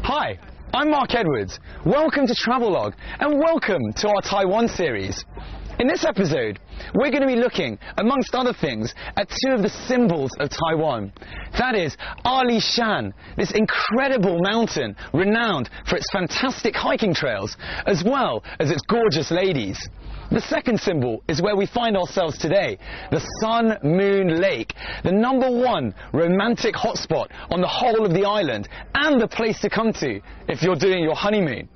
Hi, I'm Mark Edwards. Welcome to Travelogue and welcome to our Taiwan series. In this episode, we're going to be looking, amongst other things, at two of the symbols of Taiwan. That is Ali Shan, this incredible mountain renowned for its fantastic hiking trails, as well as its gorgeous ladies. The second symbol is where we find ourselves today, the Sun Moon Lake, the #1 romantic hotspot on the whole of the island and the place to come to if you're doing your honeymoon.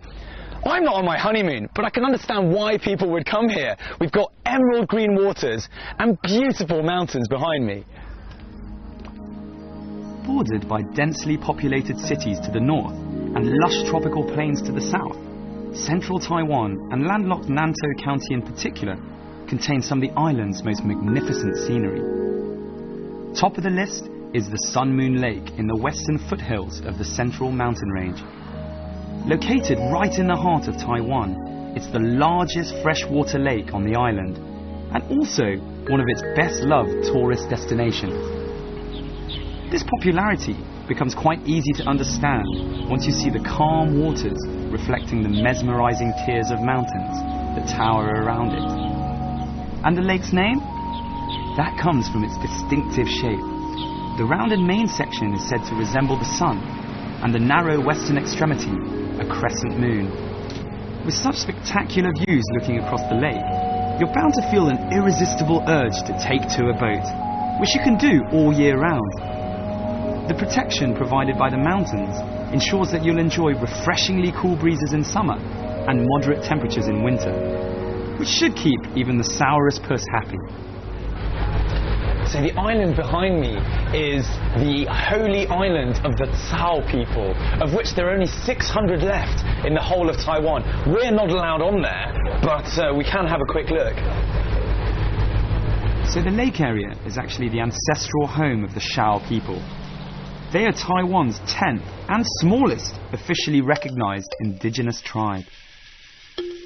I'm not on my honeymoon, but I can understand why people would come here. We've got emerald green waters and beautiful mountains behind me. Bordered by densely populated cities to the north and lush tropical plains to the south, central Taiwan, and landlocked Nantou County in particular, contain some of the island's most magnificent scenery. Top of the list is the Sun Moon Lake in the western foothills of the central mountain range. Located right in the heart of Taiwan, it's the largest freshwater lake on the island, and also one of its best-loved tourist destinations. This popularity becomes quite easy to understand once you see the calm waters reflecting the mesmerizing tiers of mountains that tower around it. And the lake's name? That comes from its distinctive shape. The rounded main section is said to resemble the sun, and the narrow western extremity a crescent moon. With such spectacular views looking across the lake, you're bound to feel an irresistible urge to take to a boat, which you can do all year round. The protection provided by the mountains ensures that you'll enjoy refreshingly cool breezes in summer and moderate temperatures in winter, which should keep even the sourest puss happy. So the island behind me is the holy island of the Tsao people, of which there are only 600 left in the whole of Taiwan. We're not allowed on there, but we can have a quick look. So the lake area is actually the ancestral home of the Shao people. They are Taiwan's 10th and smallest officially recognized indigenous tribe.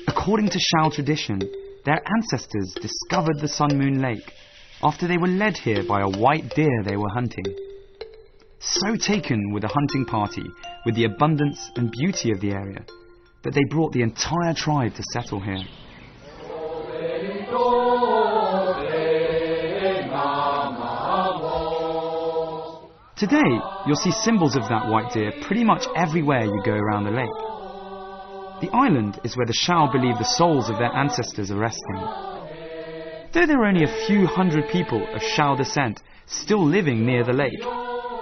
According to Shao tradition, their ancestors discovered the Sun Moon Lake after they were led here by a white deer they were hunting. So taken with the hunting party with the abundance and beauty of the area that they brought the entire tribe to settle here. Today, you'll see symbols of that white deer pretty much everywhere you go around the lake. The island is where the Shao believe the souls of their ancestors are resting. Though there are only a few hundred people of Shao descent still living near the lake,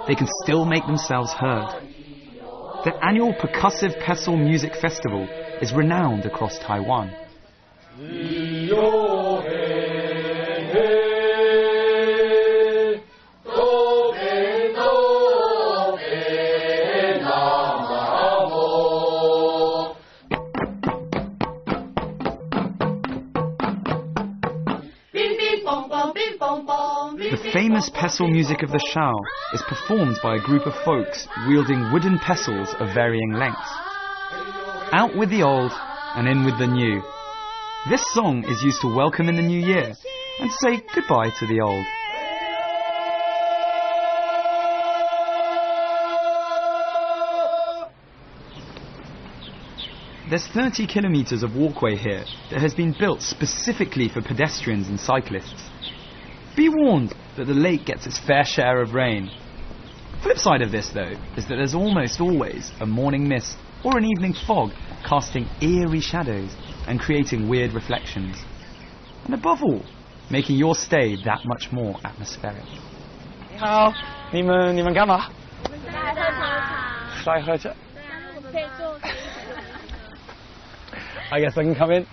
they can still make themselves heard. The annual percussive pestle music festival is renowned across Taiwan. The famous pestle music of the Shao is performed by a group of folks wielding wooden pestles of varying lengths. Out with the old and in with the new. This song is used to welcome in the new year and say goodbye to the old. There's 30 kilometres of walkway here that has been built specifically for pedestrians and cyclists. Be warned that the lake gets its fair share of rain. Flip side of this, though, is that there's almost always a morning mist or an evening fog casting eerie shadows and creating weird reflections. And above all, making your stay that much more atmospheric. 你好，你们干嘛？在喝茶。I guess I can come in.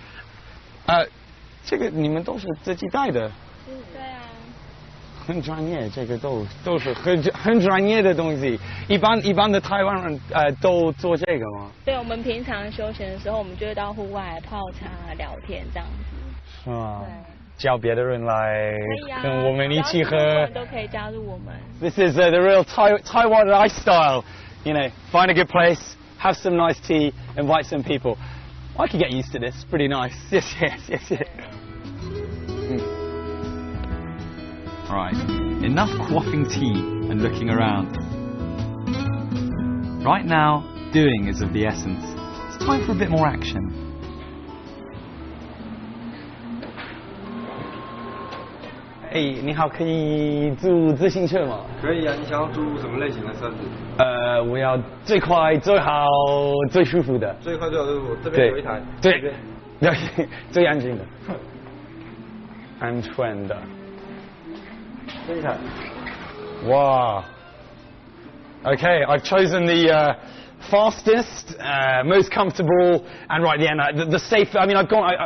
这个你们都是自己带的？对啊。很专业，这个都是很专业的东西。一般的台湾人都做这个吗？对，我们平常休闲的时候，我们就会到户外泡茶、聊天这样子。是吗？叫别的人来跟我们一起喝。都可以加入我们。This is the real Taiwan lifestyle. You know, find a good place, have some nice tea, invite some people. I could get used to this. Pretty nice. Yes. Right, enough quaffing tea and looking around. Right now, doing is of the essence. It's time for a bit more action. 你好，可以租自行车吗？可以啊，你想要租什么类型的车子？我要最快、最好、最舒服的。最快最好就是我这边有一台。对，最安静的。安全的。这一台。哇。Okay, I've chosen the fastest, most comfortable, and right the end, the safe. I mean, I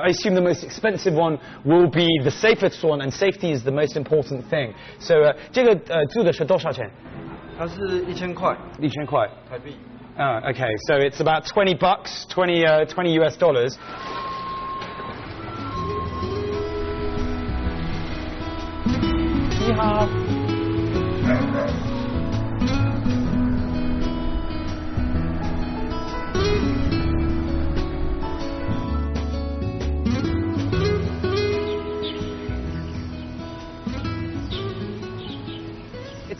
assume the most expensive one will be the safest one, and safety is the most important thing. So, 这个租的是多少钱？它是1000块。1000块台币。Okay, so it's about $20, 20 US dollars. 你好。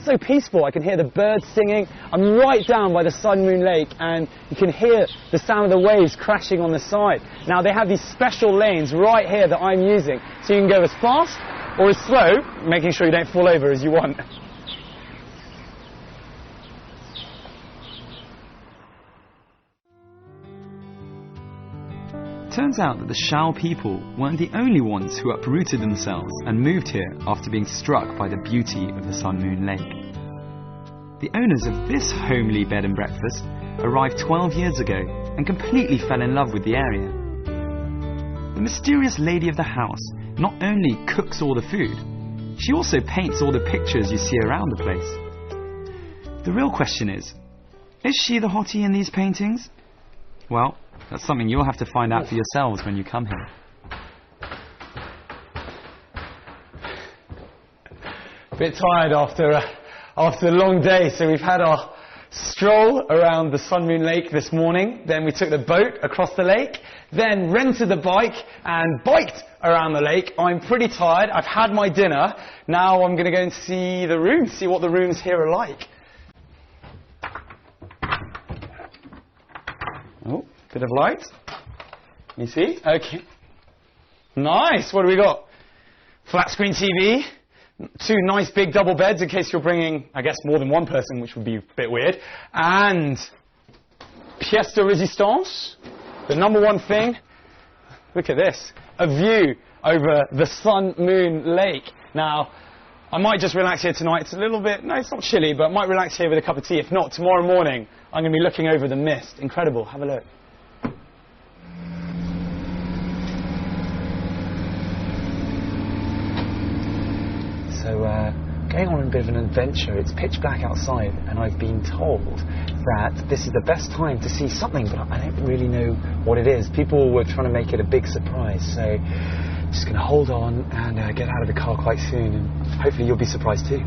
So peaceful. I can hear the birds singing. I'm right down by the Sun Moon Lake, and you can hear the sound of the waves crashing on the side. Now they have these special lanes right here that I'm using, so you can go as fast or as slow, making sure you don't fall over as you want. Turns out that the Shao people weren't the only ones who uprooted themselves and moved here after being struck by the beauty of the Sun Moon Lake. The owners of this homely bed and breakfast arrived 12 years ago and completely fell in love with the area. The mysterious lady of the house not only cooks all the food, she also paints all the pictures you see around the place. The real question is she the hottie in these paintings? Well, that's something you'll have to find out for yourselves when you come here. A bit tired after a long day, so we've had our stroll around the Sun Moon Lake this morning. Then we took the boat across the lake, then rented the bike and biked around the lake. I'm pretty tired. I've had my dinner. Now I'm going to go and see the rooms, see what the rooms here are like. Oh, bit of light. You see? Okay. Nice. What do we got? Flat screen TV. 2 nice big double beds in case you're bringing, I guess, more than one person, which would be a bit weird. And pièce de résistance. The number one thing. Look at this. A view over the Sun Moon Lake. Now, I might just relax here tonight. It's a little bit, no, it's not chilly, but I might relax here with a cup of tea. If not, tomorrow morning, I'm going to be looking over the mist. Incredible. Have a look. So, going on a bit of an adventure. It's pitch black outside, and I've been told that this is the best time to see something, but I don't really know what it is. People were trying to make it a big surprise, so just going to hold on and get out of the car quite soon, and hopefully you'll be surprised too.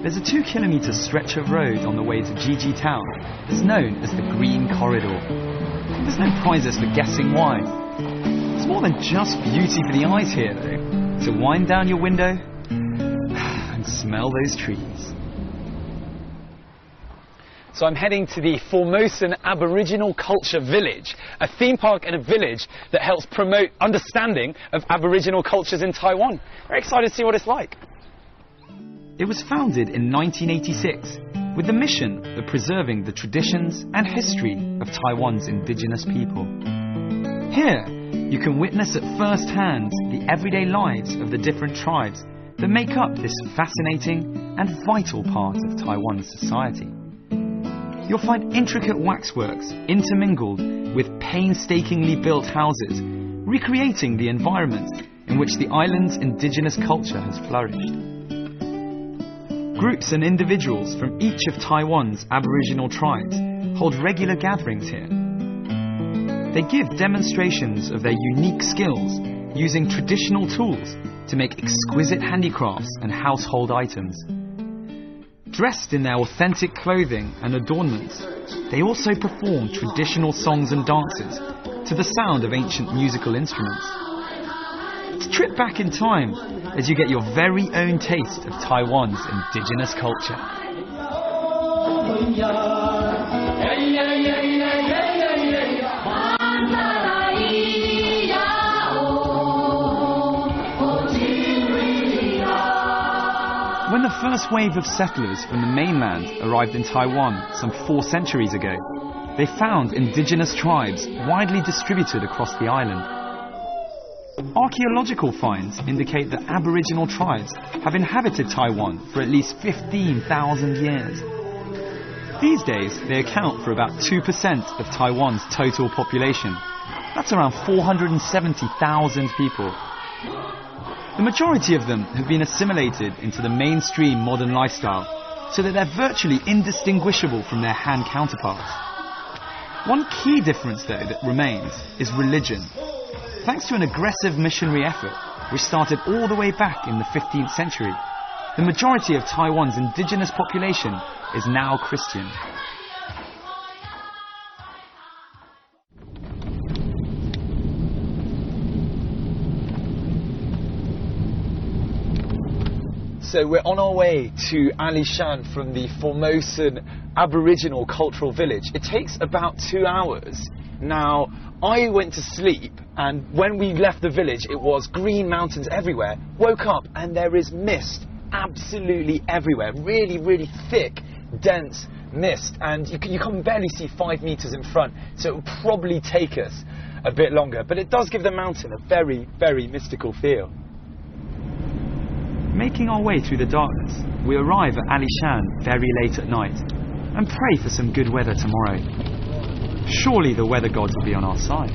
There's a 2-kilometre stretch of road on the way to Gigi Town that's known as the Green Corridor. There's no prizes for guessing why. It's more than just beauty for the eyes here, though. So wind down your window and smell those trees. So I'm heading to the Formosan Aboriginal Culture Village, a theme park and a village that helps promote understanding of Aboriginal cultures in Taiwan. Very excited to see what it's like. It was founded in 1986 with the mission of preserving the traditions and history of Taiwan's indigenous people. Here, you can witness at first hand the everyday lives of the different tribes that make up this fascinating and vital part of Taiwan's society. You'll find intricate waxworks intermingled with painstakingly built houses, recreating the environment in which the island's indigenous culture has flourished. Groups and individuals from each of Taiwan's Aboriginal tribes hold regular gatherings here. They give demonstrations of their unique skills using traditional tools to make exquisite handicrafts and household items. Dressed in their authentic clothing and adornments, they also perform traditional songs and dances to the sound of ancient musical instruments. It's a trip back in time as you get your very own taste of Taiwan's indigenous culture. When the first wave of settlers from the mainland arrived in Taiwan some 4 centuries ago, they found indigenous tribes widely distributed across the island. Archaeological finds indicate that Aboriginal tribes have inhabited Taiwan for at least 15,000 years. These days, they account for about 2% of Taiwan's total population. That's around 470,000 people. The majority of them have been assimilated into the mainstream modern lifestyle, so that they're virtually indistinguishable from their Han counterparts. One key difference, though, that remains is religion. Thanks to an aggressive missionary effort, which started all the way back in the 15th century, the majority of Taiwan's indigenous population is now Christian. So we're on our way to Alishan from the Formosan Aboriginal Cultural Village. It takes about 2 hours. Now, I went to sleep, and when we left the village, it was green mountains everywhere. Woke up, and there is mist absolutely everywhere. Really, really thick, dense mist. And you can barely see 5 meters in front, so it will probably take us a bit longer. But it does give the mountain a very, very mystical feel. Making our way through the darkness, we arrive at Alishan very late at night and pray for some good weather tomorrow. Surely the weather gods will be on our side.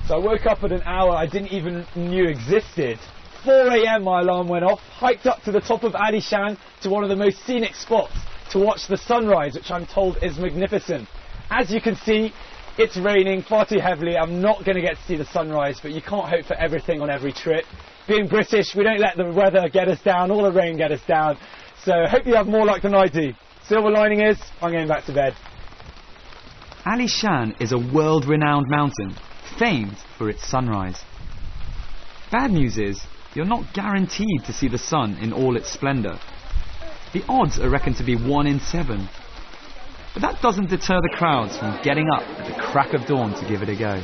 So I woke up at an hour I didn't even knew existed. 4 a.m. my alarm went off, hiked up to the top of Alishan to one of the most scenic spots to watch the sunrise, which I'm told is magnificent. As you can see, it's raining far too heavily. I'm not going to get to see the sunrise, but you can't hope for everything on every trip. Being British, we don't let the weather get us down or the rain get us down. So I hope you have more luck than I do. Silver lining is, I'm going back to bed. Alishan is a world-renowned mountain, famed for its sunrise. Bad news is, you're not guaranteed to see the sun in all its splendour. The odds are reckoned to be 1 in 7. But that doesn't deter the crowds from getting up at the crack of dawn to give it a go.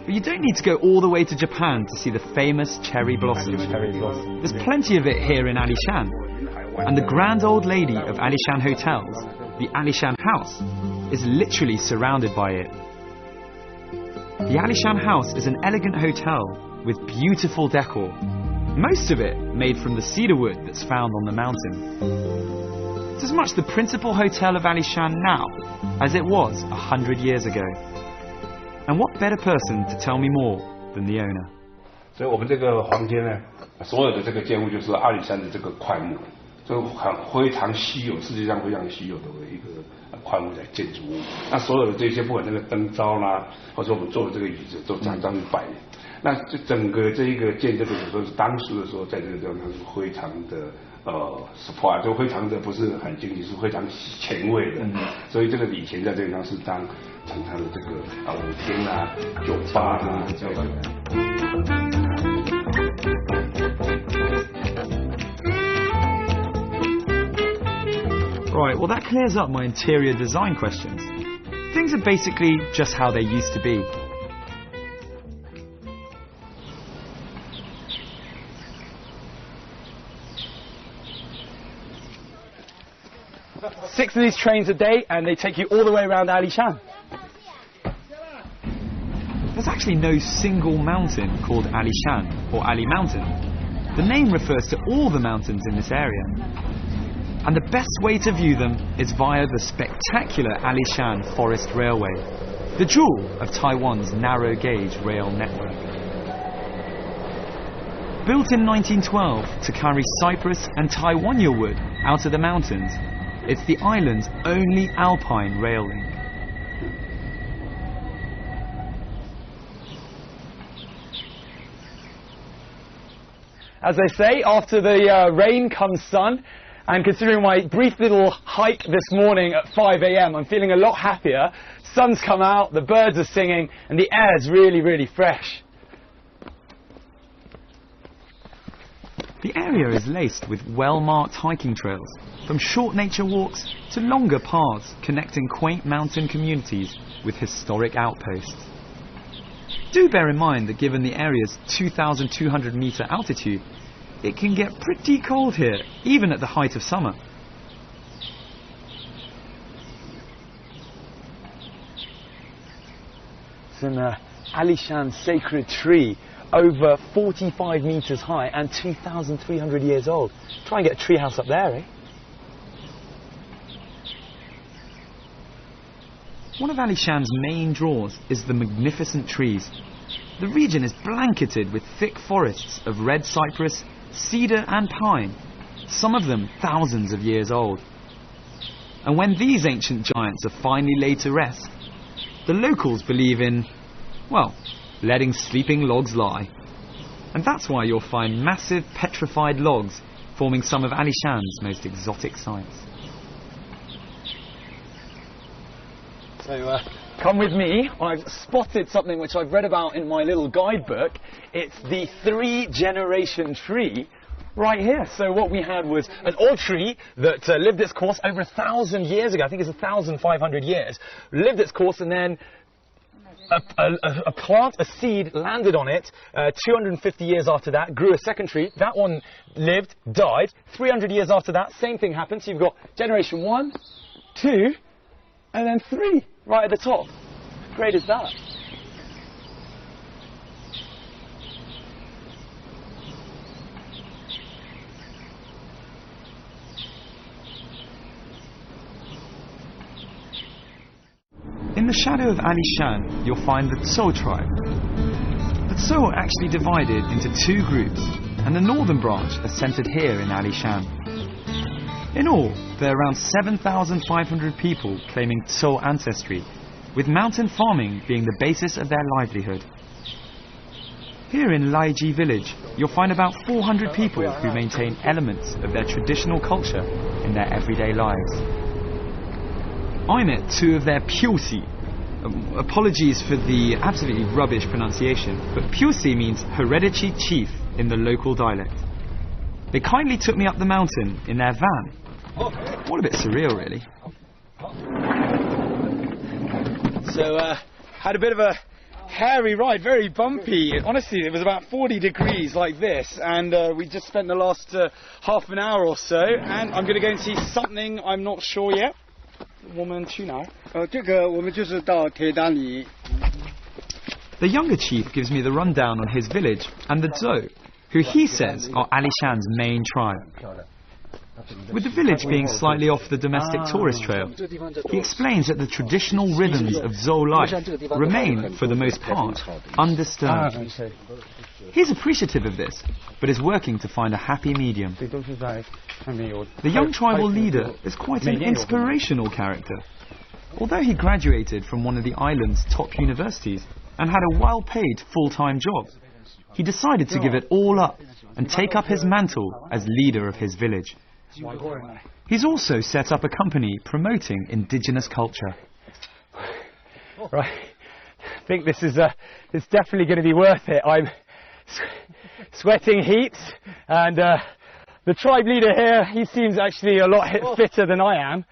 But you don't need to go all the way to Japan to see the famous cherry blossom. There's plenty of it here in Alishan. And the grand old lady of Alishan hotels, the Alishan House, is literally surrounded by it. The Alishan House is an elegant hotel with beautiful decor, most of it made from the cedar wood that's found on the mountain. It's as much the principal hotel of Alishan now as it was 100 years ago. And what better person to tell me more than the owner? 所以我们这个房间呢，所有的这个建物就是阿里山的这个块木，这个非常稀有，世界上非常稀有的一个块木的建筑物。那所有的这些，不管那个灯罩啦，或者我们做的这个椅子，都常常去摆。那这整个这一个建这个时候是当时的时候，在这个地方它是非常的support， 就非常的不是很经济，是非常前卫的。所以这个以前在这个地方是当成它的这个舞厅啊、酒吧啊这样的。Right, well that clears up my interior design questions. Things are basically just how they used to be. Six of these trains a day, and they take you all the way around Ali Shan. There's actually no single mountain called Ali Shan or Ali Mountain. The name refers to all the mountains in this area. And the best way to view them is via the spectacular Ali Shan Forest Railway, the jewel of Taiwan's narrow gauge rail network. Built in 1912 to carry cypress and Taiwania wood out of the mountains, it's the island's only alpine rail link. As they say, after the rain comes sun, and considering my brief little hike this morning at 5 a.m, I'm feeling a lot happier. Sun's come out, the birds are singing, and the air's really, really fresh. The area is laced with well-marked hiking trails, from short nature walks to longer paths connecting quaint mountain communities with historic outposts. Do bear in mind that given the area's 2,200 metre altitude, it can get pretty cold here, even at the height of summer. It's an Ali Shan sacred tree, over 45 metres high and 2,300 years old. Try and get a treehouse up there, eh? One of Ali Shan's main draws is the magnificent trees. The region is blanketed with thick forests of red cypress, cedar and pine, some of them thousands of years old. And when these ancient giants are finally laid to rest, the locals believe in, well, letting sleeping logs lie. And that's why you'll find massive petrified logs forming some of Ali Shan's most exotic sights. So come with me. I've spotted something which I've read about in my little guidebook. It's the 3-generation tree right here. So what we had was an old tree that lived its course over 1,000 years ago. I think it's 1,500 years. Lived its course, and then a plant, a seed, landed on it 250 years after that, grew a second tree. That one lived, died. 300 years after that, same thing happened. So you've got generation 1, 2, and then 3 right at the top. How great is that? In the shadow of Ali Shan, you'll find the Tso tribe. The Tso are actually divided into 2 groups, and the northern branch are centred here in Ali Shan. In all, there are around 7,500 people claiming Tso ancestry, with mountain farming being the basis of their livelihood. Here in Laiji village, you'll find about 400 people who maintain elements of their traditional culture in their everyday lives. I met 2 of their Pyusi. Apologies for the absolutely rubbish pronunciation, but Pyusi means hereditary chief in the local dialect. They kindly took me up the mountain in their van. All a bit surreal, really. So, had a bit of a hairy ride, very bumpy. Honestly, it was about 40 degrees like this, and we just spent the last half an hour or so, and I'm going to go and see something I'm not sure yet. The younger chief gives me the rundown on his village and the Tso, who he says are Ali Shan's main tribe. With the village being slightly off the domestic tourist trail, he explains that the traditional rhythms of Zhou life remain, for the most part, undisturbed. He's appreciative of this, but is working to find a happy medium. The young tribal leader is quite an inspirational character. Although he graduated from one of the island's top universities and had a well-paid full-time job, he decided to give it all up and take up his mantle as leader of his village. He's also set up a company promoting indigenous culture. Right, I think this is it's definitely going to be worth it. I'm sweating heat, and the tribe leader here, he seems actually a lot fitter than I am.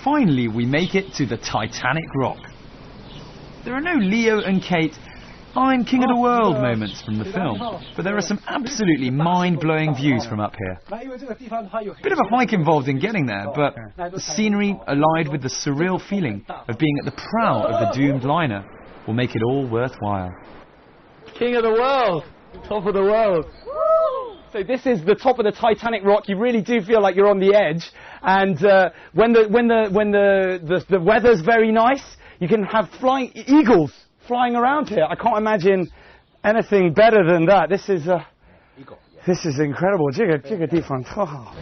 Finally, we make it to the Titanic Rock. There are no Leo and Kate, I'm king of the world moments from the film, but there are some absolutely mind-blowing views from up here. Bit of a hike involved in getting there, but the scenery, allied with the surreal feeling of being at the prow of the doomed liner, will make it all worthwhile. King of the world! Top of the world! So this is the top of the Titanic Rock. You really do feel like you're on the edge. And when the weather's very nice, you can have flying eagles flying around here. I can't imagine anything better than that. This is incredible. 这个地方特好。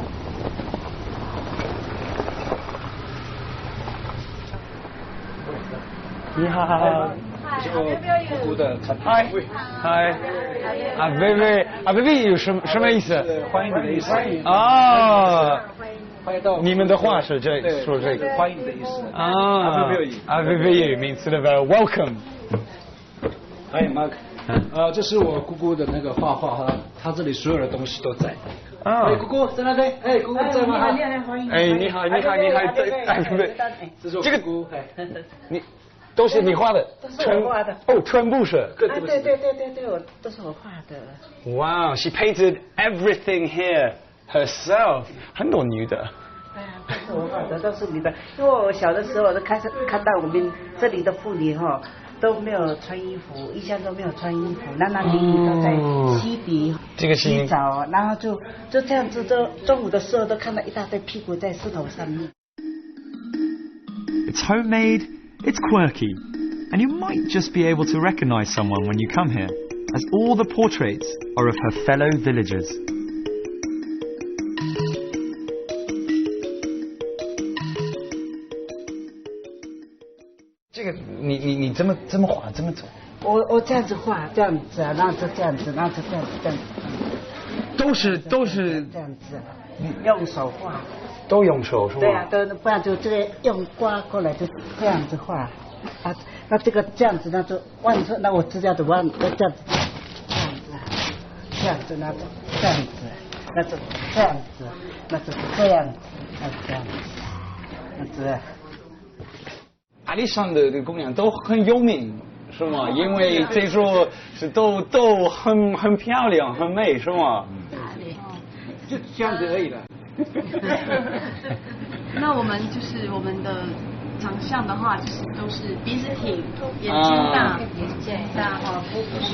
你好。嗨，嗨，啊，贝贝有什么意思？欢迎你的意思。啊，欢迎到。你们的话是说这个欢迎的意思。啊，啊，贝贝means sort of welcome。Hi Mark， 这是我姑姑的那个画画哈，她这里所有的东西都在。哎，姑姑在那边，哎，姑姑在吗？哎，你好，哎，这个姑，你。都是你画的，都是我画的。哦，全部是。对，我都是我画的。Wow, she painted everything here herself. 很多女的。对啊，都是我画的，都是女的。因为我小的时候，我都看到我们这里的妇女哈都没有穿衣服，一向都没有穿衣服，男女都在溪底洗澡，然后就这样子，中午的时候都看到一大堆屁股在石头上面。It's homemade. It's quirky, and you might just be able to recognize someone when you come here, as all the portraits are of her fellow villagers. 这个你这么画这么走？我这样子画，这样子啊，然后就这样子，然后就这样子。都是这样子，用手画。都用手是吗？对啊，不然就这个用刮过来就这样子画啊，那这个这样子那就弯出，那我知道的弯，这样子，这样子，那就这样子，那就这样子，那就这样子，那这样子，那这。阿里山的姑娘都很有名，是吗？因为这说是都很漂亮，很美，是吗？就这样子而已了。那我们就是我们的长相的话，就是都是鼻子挺，眼睛大，眼大哈，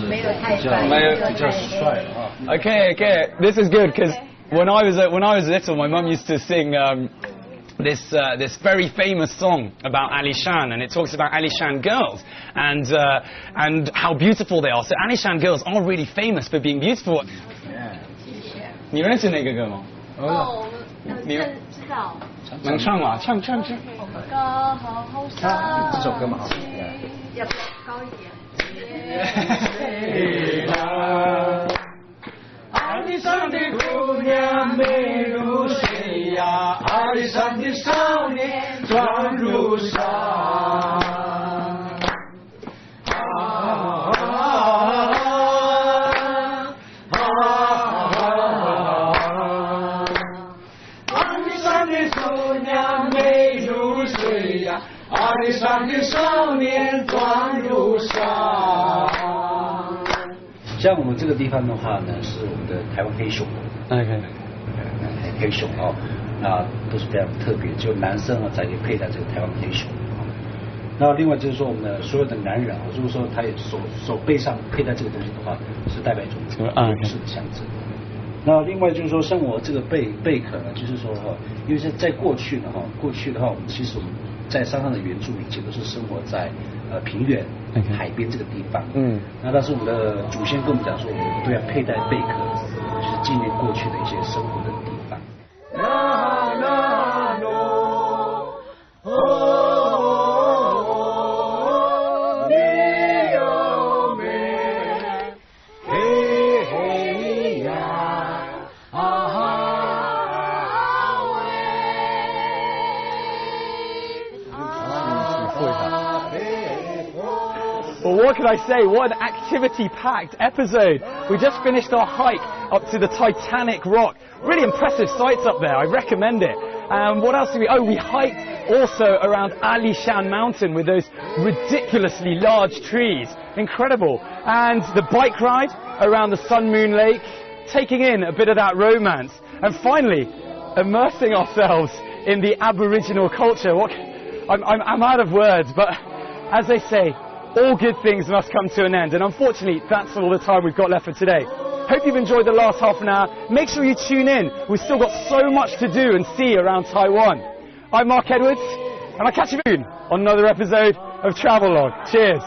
没有太帅，没有太帅啊。Okay, this is good because when I was little, my mum used to sing this very famous song about Alishan, and it talks about Alishan girls and how beautiful they are. So Alishan girls are really famous for being beautiful. 你认识那个歌吗？哦，你知道。能唱吗？唱。这首歌蛮好听的。要高一点。阿里山的姑娘美如水呀，阿里山的少年壮如山。阿里山的少年壮如山。像我们这个地方的话呢，是我们的台湾黑熊。黑熊哦，都是非常特别，只有男生才可以佩戴这个台湾黑熊。那另外就是说，我们的所有的男人如果说他手背上佩戴这个东西的话，是代表一种勇士的象征。那另外就是说，像我这个贝壳呢，就是说因为在过去的话，我们其实我们在山上的原住民其实都是生活在平原、海边这个地方。那但是我们的祖先跟我们讲说，我们都要佩戴贝壳，就是纪念过去的一些生活的地方。Well, what can I say? What an activity-packed episode. We just finished our hike up to the Titanic Rock. Really impressive sights up there. I recommend it. What else did we... Oh, we hiked also around Ali Shan Mountain with those ridiculously large trees. Incredible. And the bike ride around the Sun Moon Lake, taking in a bit of that romance. And finally, immersing ourselves in the Aboriginal culture. I'm out of words, but as they say, all good things must come to an end, and unfortunately that's all the time we've got left for today. Hope you've enjoyed the last half an hour. Make sure you tune in. We've still got so much to do and see around Taiwan. I'm Mark Edwards, and I'll catch you soon on another episode of Travelogue. Cheers.